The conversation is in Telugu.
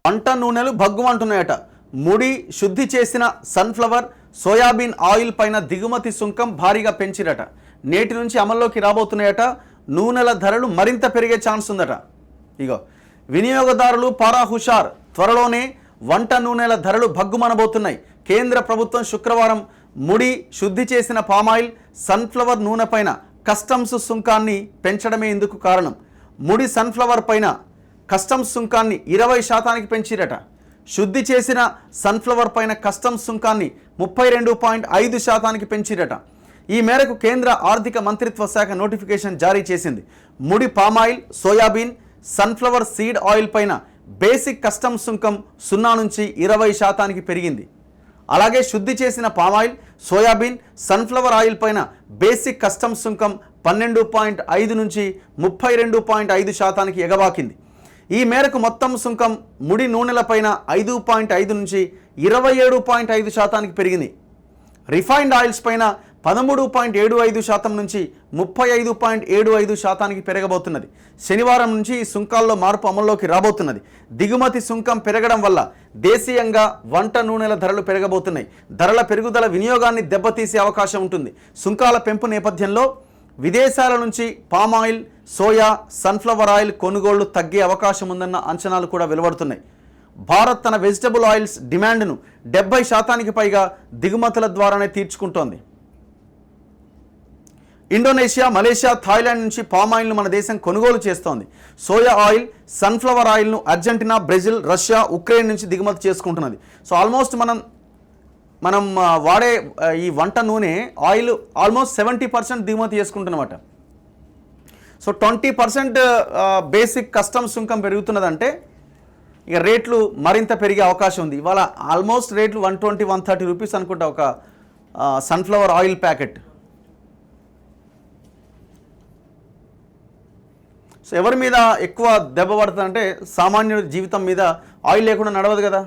వంట నూనెలు భగ్గుమంటున్నాయట. ముడి శుద్ధి చేసిన సన్ఫ్లవర్, సోయాబీన్ ఆయిల్ పైన దిగుమతి సుంకం భారీగా పెంచిరట. నేటి నుంచి అమల్లోకి రాబోతున్నాయట. నూనెల ధరలు మరింత పెరిగే ఛాన్స్ ఉందట. ఇగో వినియోగదారులు పారా హుషార్, త్వరలోనే వంట నూనెల ధరలు భగ్గుమనబోతున్నాయి. కేంద్ర ప్రభుత్వం శుక్రవారం ముడి శుద్ధి చేసిన పామాయిల్, సన్ఫ్లవర్ నూనె పైన కస్టమ్స్ సుంకాన్ని పెంచడమే ఇందుకు కారణం. ముడి సన్ఫ్లవర్ పైన కస్టమ్స్ సుంకాన్ని 20% పెంచిరట. శుద్ధి చేసిన సన్ఫ్లవర్ పైన కస్టమ్స్ సుంకాన్ని 32.5% పెంచిరట. ఈ మేరకు కేంద్ర ఆర్థిక మంత్రిత్వ శాఖ నోటిఫికేషన్ జారీ చేసింది. ముడి palm oil, soybean, sunflower seed oil పైన బేసిక్ కస్టమ్స్ సుంకం 0 నుంచి 20% పెరిగింది. అలాగే శుద్ధి చేసిన పామాయిల్, సోయాబీన్, సన్ఫ్లవర్ ఆయిల్ పైన బేసిక్ కస్టమ్స్ సుంకం 12.5 నుంచి 32.5% ఎగబాకింది. ఈ మేరకు మొత్తం సుంకం ముడి నూనెలపైన 5.5 నుంచి 27.5% పెరిగింది. రిఫైన్డ్ ఆయిల్స్ పైన 13.75% నుంచి 35.75% పెరగబోతున్నది. శనివారం నుంచి ఈ సుంకాల్లో మార్పు అమల్లోకి రాబోతున్నది. దిగుమతి సుంకం పెరగడం వల్ల దేశీయంగా వంట నూనెల ధరలు పెరగబోతున్నాయి. ధరల పెరుగుదల వినియోగాన్ని దెబ్బతీసే అవకాశం ఉంటుంది. సుంకాల పెంపు నేపథ్యంలో విదేశాల నుంచి పామాయిల్, సోయా, సన్ఫ్లవర్ ఆయిల్ కొనుగోళ్లు తగ్గే అవకాశం ఉందన్న అంచనాలు కూడా వెలువడుతున్నాయి. భారత్ తన వెజిటబుల్ ఆయిల్స్ డిమాండ్ను 70% పైగా దిగుమతుల ద్వారానే తీర్చుకుంటోంది. ఇండోనేషియా, మలేషియా, థాయిలాండ్ నుంచి పామాయిల్ను మన దేశం కొనుగోలు చేస్తోంది. సోయా ఆయిల్, సన్ఫ్లవర్ ఆయిల్ను అర్జెంటీనా, బ్రెజిల్, రష్యా, ఉక్రెయిన్ నుంచి దిగుమతి చేసుకుంటున్నది. సో ఆల్మోస్ట్ మనం వాడే ఈ వంట నూనె ఆయిల్ ఆల్మోస్ట్ 70% దిగుమతి చేసుకుంటున్నమాట. సో 20% బేసిక్ కస్టమ్స్ సుంకం పెరుగుతున్నదంటే ఇక రేట్లు మరింత పెరిగే అవకాశం ఉంది. ఇవాళ ఆల్మోస్ట్ రేట్లు 120-130 రూపీస్ అనుకుంటా ఒక సన్ఫ్లవర్ ఆయిల్ ప్యాకెట్. సో ఎవరి మీద ఎక్కువ దెబ్బ పడుతుందంటే సామాన్యుడి జీవితం మీద. ఆయిల్ లేకుండా నడవదు కదా.